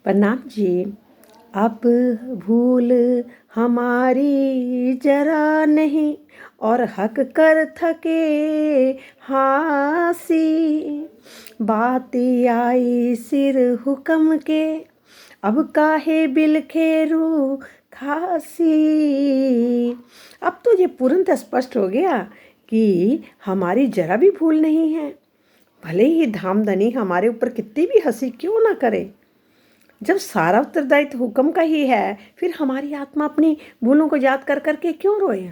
प्रणाम जी। अब भूल हमारी जरा नहीं, और हक कर थके हासी। बात आई सिर हुक्म के, अब काहे बिलखेरू खासी। अब तो ये पूर्णतः स्पष्ट हो गया कि हमारी जरा भी भूल नहीं है, भले ही धामधनी हमारे ऊपर कितनी भी हंसी क्यों ना करे। जब सारा उत्तरदायित्व हुक्म का ही है, फिर हमारी आत्मा अपनी भूलों को याद कर करके क्यों रोए।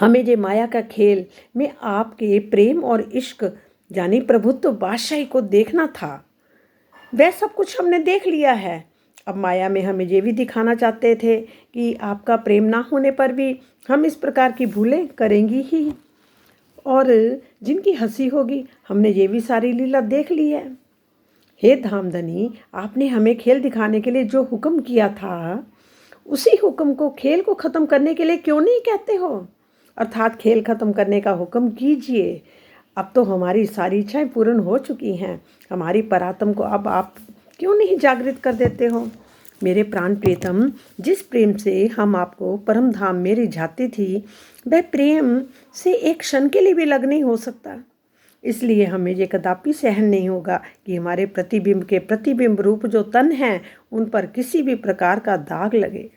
हमें ये माया का खेल में आपके प्रेम और इश्क यानी प्रभुत्व बादशाही को देखना था। वह सब कुछ हमने देख लिया है। अब माया में हमें ये भी दिखाना चाहते थे कि आपका प्रेम ना होने पर भी हम इस प्रकार की भूलें करेंगी ही, और जिनकी हंसी होगी हमने ये भी सारी लीला देख ली है। हे धामधनी, आपने हमें खेल दिखाने के लिए जो हुक्म किया था, उसी हुक्म को खेल को ख़त्म करने के लिए क्यों नहीं कहते हो? अर्थात खेल ख़त्म करने का हुक्म कीजिए। अब तो हमारी सारी इच्छाएं पूर्ण हो चुकी हैं। हमारी परात्म को अब आप क्यों नहीं जागृत कर देते हो? मेरे प्राण प्रियतम, जिस प्रेम से हम आपको परम धाम में रिझाती थी, वह प्रेम से एक क्षण के लिए भी लग नहीं हो सकता। इसलिए हमें ये कदापि सहन नहीं होगा कि हमारे प्रतिबिंब के प्रतिबिंब रूप जो तन हैं, उन पर किसी भी प्रकार का दाग लगे।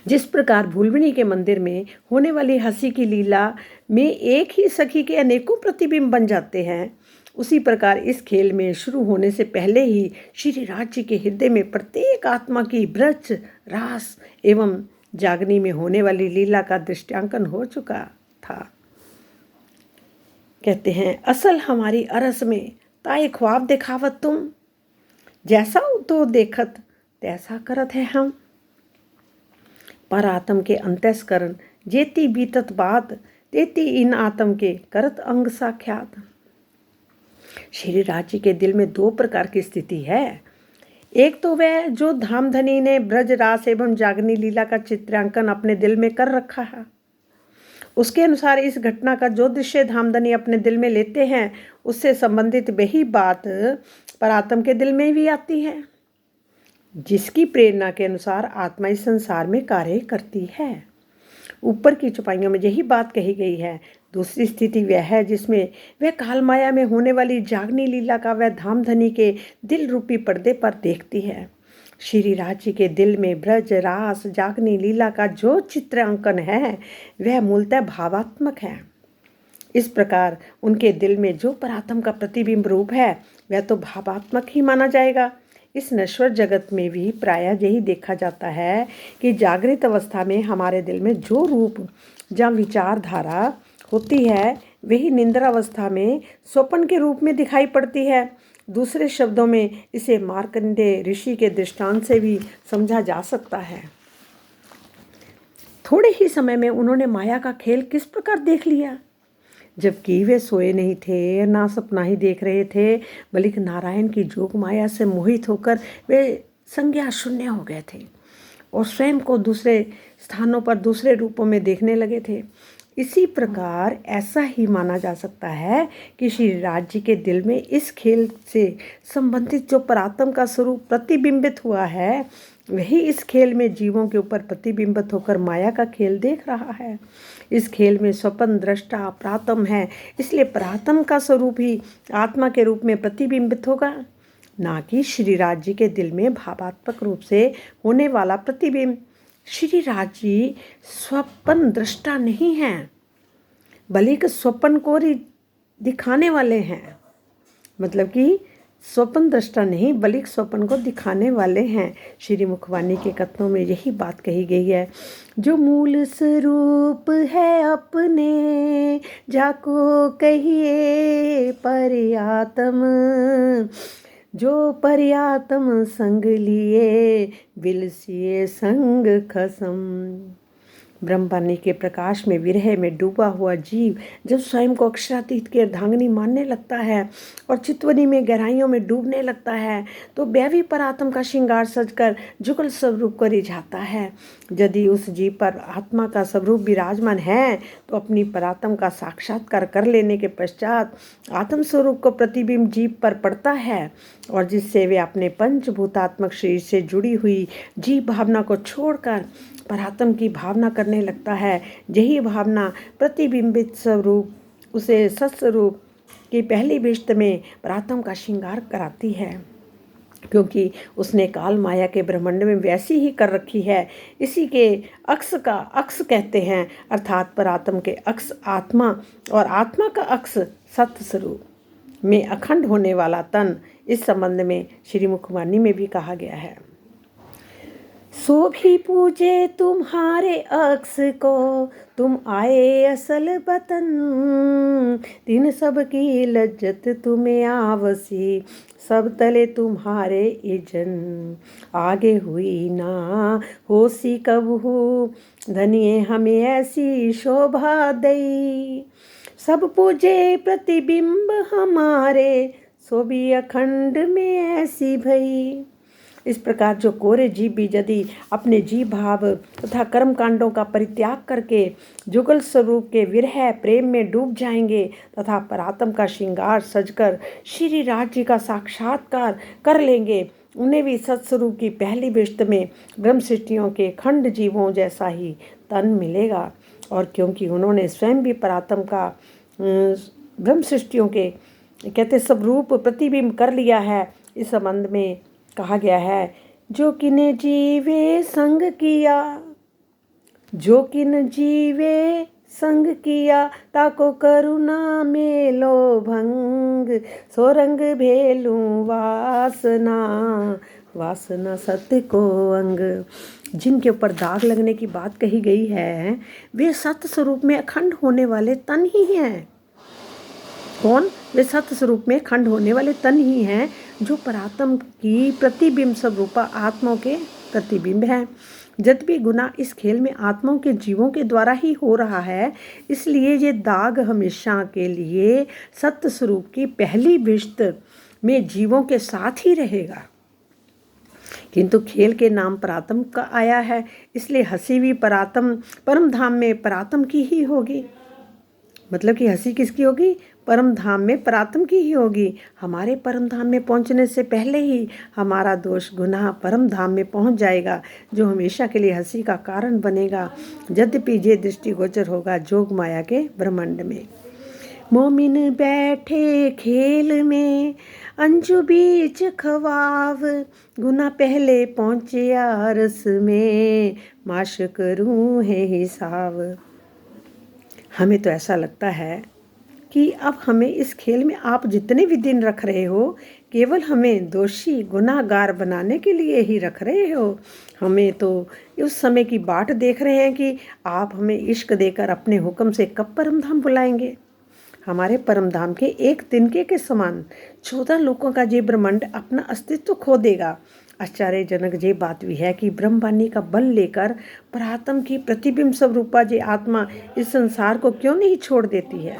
जिस प्रकार भूलवनी के मंदिर में होने वाली हंसी की लीला में एक ही सखी के अनेकों प्रतिबिंब बन जाते हैं, उसी प्रकार इस खेल में शुरू होने से पहले ही श्री राज जी के हृदय में प्रत्येक आत्मा की ब्रज रास एवं जागनी में होने वाली लीला का दृष्टांकन हो चुका था। कहते हैं, असल हमारी अरस में ताए ख्वाब दिखावत तुम, जैसा तो देखत तैसा करत है हम। पर आत्म के अंतस्करण जेती बीतत बात, तेती इन आत्म के करत अंग साख्यात। श्री राज जी के दिल में दो प्रकार की स्थिति है। एक तो वह जो धामधनी ने ब्रज रास एवं जागनी लीला का चित्रांकन अपने दिल में कर रखा है, उसके अनुसार इस घटना का जो दृश्य धामधनी अपने दिल में लेते हैं, उससे संबंधित वही बात परात्म के दिल में भी आती है, जिसकी प्रेरणा के अनुसार आत्मा इस संसार में कार्य करती है। ऊपर की चौपाइयों में यही बात कही गई है। दूसरी स्थिति वह है जिसमें वह काल माया में होने वाली जागनी लीला का वह धामधनी के दिल रूपी पर्दे पर देखती है। श्री राज जी के दिल में ब्रज रास जागनी लीला का जो चित्रांकन है, वह मूलतः भावात्मक है। इस प्रकार उनके दिल में जो परात्म का प्रतिबिंब रूप है, वह तो भावात्मक ही माना जाएगा। इस नश्वर जगत में भी प्रायः यही देखा जाता है कि जागृत अवस्था में हमारे दिल में जो रूप या विचारधारा होती है, वही निंद्रा अवस्था में स्वप्न के रूप में दिखाई पड़ती है। दूसरे शब्दों में इसे मार्कंडेय ऋषि के दृष्टांत से भी समझा जा सकता है। थोड़े ही समय में उन्होंने माया का खेल किस प्रकार देख लिया। जबकि वे सोए नहीं थे, ना सपना ही देख रहे थे, बल्कि नारायण की जोग माया से मोहित होकर वे संज्ञा शून्य हो गए थे और स्वयं को दूसरे स्थानों पर दूसरे रूपों में देखने लगे थे। इसी प्रकार ऐसा ही माना जा सकता है कि श्री राज जी के दिल में इस खेल से संबंधित जो परात्म का स्वरूप प्रतिबिंबित हुआ है, वही इस खेल में जीवों के ऊपर प्रतिबिंबित होकर माया का खेल देख रहा है। इस खेल में स्वपन दृष्टा प्रातम है, इसलिए प्रातम का स्वरूप ही आत्मा के रूप में प्रतिबिंबित होगा, ना कि श्री राज जी के दिल में भावात्मक रूप से होने वाला प्रतिबिंब। श्री राज जी स्वपन दृष्टा नहीं हैं, बल्कि स्वपन को दिखाने वाले हैं। मतलब कि स्वपन दृष्टा नहीं, बल्कि स्वपन को दिखाने वाले हैं। श्री मुखवाणी के कथनों में यही बात कही गई है। जो मूल स्वरूप है अपने, जाको कहिए पर्यात्म, जो पर्यात्म संग लिए बिलसिए संग खसम। ब्रह्मवाणी के प्रकाश में विरह में डूबा हुआ जीव जब स्वयं को अक्षरातीत की अर्धांगिनी मानने लगता है और चितवनी में गहराइयों में डूबने लगता है तो वह भी परात्म का श्रृंगार सजकर जुगल स्वरूप को रिझाता है। यदि उस जीव पर आत्मा का स्वरूप विराजमान है तो अपनी परात्म का साक्षात्कार कर लेने के पश्चात आत्म स्वरूप को प्रतिबिंब जीव पर पड़ता है और जिससे वे अपने पंचभूतात्मक शरीर से जुड़ी हुई जीव भावना को छोड़कर परात्म की भावना करने लगता है। यही भावना प्रतिबिंबित स्वरूप उसे सत्स्वरूप की पहली विश्त में परात्म का श्रृंगार कराती है, क्योंकि उसने काल माया के ब्रह्मांड में वैसी ही कर रखी है। इसी के अक्स का अक्स कहते हैं, अर्थात परात्म के अक्स आत्मा और आत्मा का अक्स सत्य स्वरूप में अखंड होने वाला तन। इस संबंध में श्री मुखवाणी में भी कहा गया है, सो भी पूजे तुम्हारे अक्स को, तुम आए असल वतन, तीन सब की लज्जत तुम्हें आवसी, सब तले तुम्हारे इजन, आगे हुई ना होसी कबहू, धनिये हमें ऐसी शोभा दई, सब पूजे प्रतिबिंब हमारे, सो भी अखंड में ऐसी भई। इस प्रकार जो कोरे जीव भी यदि अपने जीव भाव तथा कर्म कांडों का परित्याग करके जुगल स्वरूप के विरह प्रेम में डूब जाएंगे तथा परात्म का श्रृंगार सजकर श्री राज्य का साक्षात्कार कर लेंगे, उन्हें भी सत्स्वरूप की पहली विश्त में ब्रह्म सृष्टियों के खंड जीवों जैसा ही तन मिलेगा। और क्योंकि उन्होंने स्वयं भी परात्म का ब्रह्म सृष्टियों के कहते सब रूप प्रतिबिंब कर लिया है, इस संबंध में कहा गया है, जो किने जीवे संग किया, जो किन जीवे संग किया, ताको करुणा मेलो भंग, सोरंग भेलू वासना, वासना सत्य को अंग। जिनके ऊपर दाग लगने की बात कही गई है वे सत्य स्वरूप में अखंड होने वाले तन ही हैं। कौन? वे सत्य स्वरूप में खंड होने वाले तन ही हैं जो परात्म की प्रतिबिंब स्वरूपा आत्माओं के प्रतिबिंब हैं। यद्यपि गुनाह इस खेल में आत्माओं के जीवों के द्वारा ही हो रहा है, इसलिए ये दाग हमेशा के लिए सत्य स्वरूप की पहली विश्त में जीवों के साथ ही रहेगा। किंतु खेल के नाम परात्म का आया है, इसलिए हंसी भी परात्म परम धाम में परात्म की ही होगी। मतलब कि हंसी किसकी होगी? परम धाम में परात्म की ही होगी। हमारे परम धाम में पहुंचने से पहले ही हमारा दोष गुनाह परम धाम में पहुंच जाएगा, जो हमेशा के लिए हंसी का कारण बनेगा। यद्यपि ये दृष्टिगोचर होगा जोग माया के ब्रह्मांड में। मोमिन बैठे खेल में, अंजू बीच खवाव, गुना पहले पहुँचे आरस में, माश करूँ है हिसाब। हमें तो ऐसा लगता है कि अब हमें इस खेल में आप जितने भी दिन रख रहे हो, केवल हमें दोषी गुनाहगार बनाने के लिए ही रख रहे हो। हमें तो उस समय की बाट देख रहे हैं कि आप हमें इश्क देकर अपने हुक्म से कब परमधाम बुलाएंगे। हमारे परमधाम के एक तिनके के समान 14 लोगों का ये ब्रह्मांड अपना अस्तित्व खो देगा। आश्चर्यजनक ये बात भी है कि ब्रह्मवाणी का बल लेकर परात्म की प्रतिबिंब स्वरूपा जे आत्मा इस संसार को क्यों नहीं छोड़ देती है।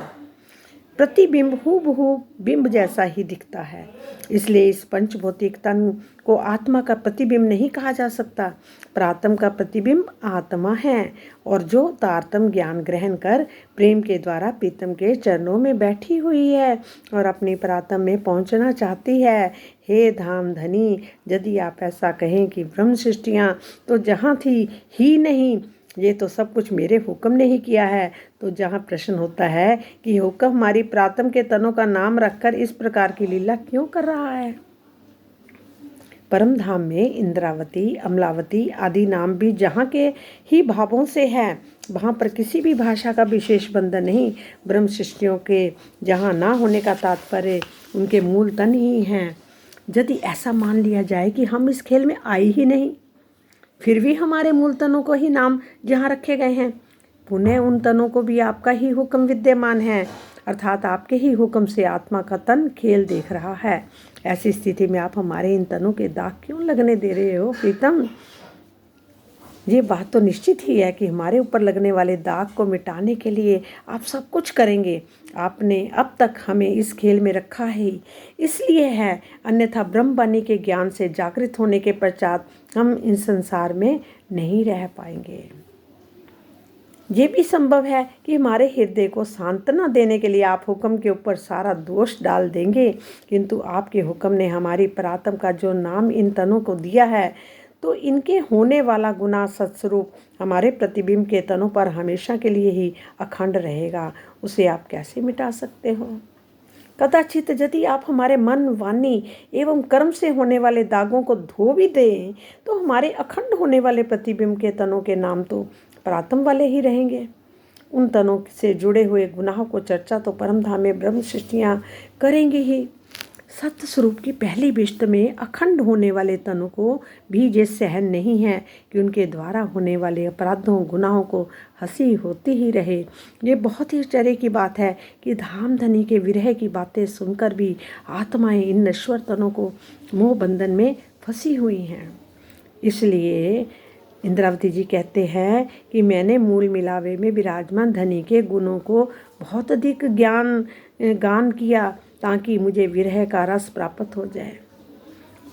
प्रतिबिंब हूबहू बिंब जैसा ही दिखता है, इसलिए इस पंचभौतिक तन को आत्मा का प्रतिबिंब नहीं कहा जा सकता। परात्म का प्रतिबिंब आत्मा है और जो तारतम ज्ञान ग्रहण कर प्रेम के द्वारा प्रीतम के चरणों में बैठी हुई है और अपनी परात्म में पहुंचना चाहती है। हे धाम धनी, यदि आप ऐसा कहें कि ब्रह्म सृष्टियाँ तो जहाँ थी ही नहीं, ये तो सब कुछ मेरे हुक्म ने ही किया है, तो जहाँ प्रश्न होता है कि हुक्म हमारी प्रातम के तनों का नाम रखकर इस प्रकार की लीला क्यों कर रहा है। परम धाम में इंद्रावती, अमलावती आदि नाम भी जहाँ के ही भावों से है, वहाँ पर किसी भी भाषा का विशेष बंधन नहीं। ब्रह्म सृष्टियों के जहाँ ना होने का तात्पर्य उनके मूल तन ही हैं। यदि ऐसा मान लिया जाए कि हम इस खेल में आए ही नहीं, फिर भी हमारे मूल तनों को ही नाम जहाँ रखे गए हैं, पुनः उन तनों को भी आपका ही हुक्म विद्यमान है, अर्थात आपके ही हुक्म से आत्मा का तन खेल देख रहा है। ऐसी स्थिति में आप हमारे इन तनों के दाग क्यों लगने दे रहे हो प्रीतम। ये बात तो निश्चित ही है कि हमारे ऊपर लगने वाले दाग को मिटाने के लिए आप सब कुछ करेंगे। आपने अब तक हमें इस खेल में रखा है इसलिए है, अन्यथा ब्रह्मवाणी के ज्ञान से जागृत होने के पश्चात हम इस संसार में नहीं रह पाएंगे। ये भी संभव है कि हमारे हृदय को सांत्वना देने के लिए आप हुक्म के ऊपर सारा दोष डाल देंगे, किंतु आपके हुक्म ने हमारी परात्म का जो नाम इन तनों को दिया है, तो इनके होने वाला गुनाह सत्स्वरूप हमारे प्रतिबिंब के तनों पर हमेशा के लिए ही अखंड रहेगा। उसे आप कैसे मिटा सकते हो? कदाचित यदि आप हमारे मन, वाणी एवं कर्म से होने वाले दागों को धो भी दें, तो हमारे अखंड होने वाले प्रतिबिंब के तनों के नाम तो परात्म वाले ही रहेंगे। उन तनों से जुड़े हुए गुनाहों को चर्चा तो परमधाम में ब्रह्म सृष्टियाँ करेंगे ही। सत्य स्वरूप की पहली विश्त में अखंड होने वाले तनों को भी ये सहन नहीं है कि उनके द्वारा होने वाले अपराधों, गुनाहों को हंसी होती ही रहे। ये बहुत ही आश्चर्य की बात है कि धामधनी के विरह की बातें सुनकर भी आत्माएं इन नश्वर तनों को मोह बंधन में फंसी हुई हैं। इसलिए इंद्रावती जी कहते हैं कि मैंने मूल मिलावे में विराजमान धनी के गुणों को बहुत अधिक गान किया ताकि मुझे विरह का रस प्राप्त हो जाए।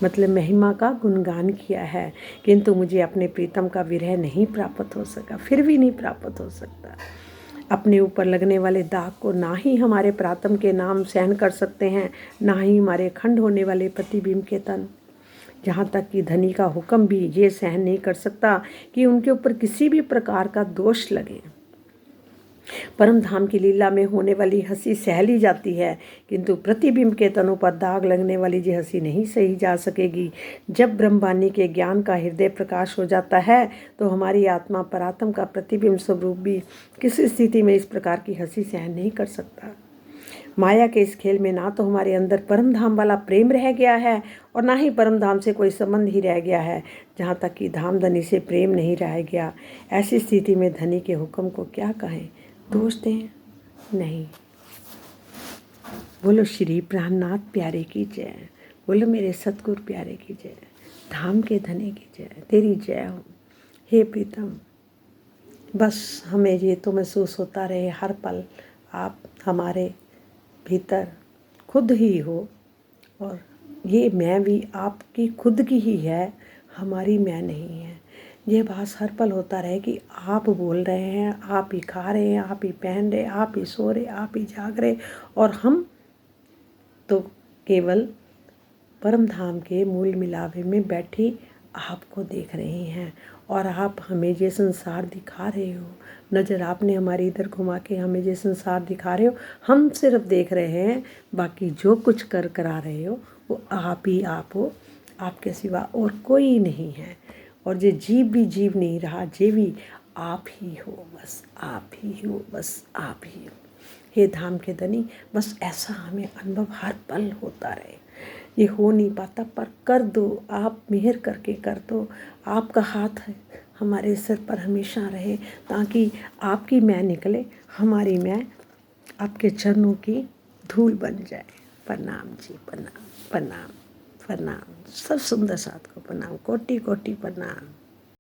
मतलब महिमा का गुणगान किया है, किंतु मुझे अपने प्रीतम का विरह नहीं प्राप्त हो सका, फिर भी नहीं प्राप्त हो सकता। अपने ऊपर लगने वाले दाग को ना ही हमारे प्रातम के नाम सहन कर सकते हैं, ना ही हमारे खंड होने वाले प्रतिबिंब के तन। जहाँ तक कि धनी का हुक्म भी ये सहन नहीं कर सकता कि उनके ऊपर किसी भी प्रकार का दोष लगे। परम धाम की लीला में होने वाली हंसी सह ली जाती है, किंतु प्रतिबिंब के तनों पर दाग लगने वाली ये हंसी नहीं सही जा सकेगी। जब ब्रह्मवाणी के ज्ञान का हृदय प्रकाश हो जाता है, तो हमारी आत्मा परात्म का प्रतिबिंब स्वरूप भी किसी स्थिति में इस प्रकार की हंसी सहन नहीं कर सकता। माया के इस खेल में ना तो हमारे अंदर परम धाम वाला प्रेम रह गया है और ना ही परम धाम से कोई संबंध ही रह गया है। जहाँ तक कि धाम धनी से प्रेम नहीं रह गया, ऐसी स्थिति में धनी के हुक्म को क्या कहें, दोष दें? नहीं। बोलो श्री प्राणनाथ प्यारे की जय, बोलो मेरे सतगुरु प्यारे की जय, धाम के धनी की जय, तेरी जय हो। हे प्रीतम, बस हमें ये तो महसूस होता रहे हर पल आप हमारे भीतर खुद ही हो, और ये मैं भी आपकी खुद की ही है, हमारी मैं नहीं है। ये बात हर पल होता रहे कि आप बोल रहे हैं, आप ही खा रहे हैं, आप ही पहन रहे, आप ही सो रहे, आप ही जाग रहे, और हम तो केवल परम धाम के मूल मिलावे में बैठी आपको देख रहे हैं, और आप हमें ये संसार दिखा रहे हो। नज़र आपने हमारी इधर घुमा के हमें ये संसार दिखा रहे हो, हम सिर्फ देख रहे हैं। बाकी जो कुछ करा रहे हो वो आप ही आप हो, आपके सिवा और कोई नहीं है। और ये जीव भी जीव नहीं रहा, ये भी आप ही हो, बस आप ही हो, बस आप ही हो। हे धाम के धनी, बस ऐसा हमें अनुभव हर पल होता रहे। ये हो नहीं पाता, पर कर दो, आप मेहर करके कर दो। आपका हाथ है हमारे सिर पर हमेशा रहे, ताकि आपकी मैं निकले, हमारी मैं आपके चरणों की धूल बन जाए। प्रणाम जी, प्रणाम प्रणाम प्रणाम। सब सुंदर साथ को प्रणाम, कोटि कोटि प्रणाम।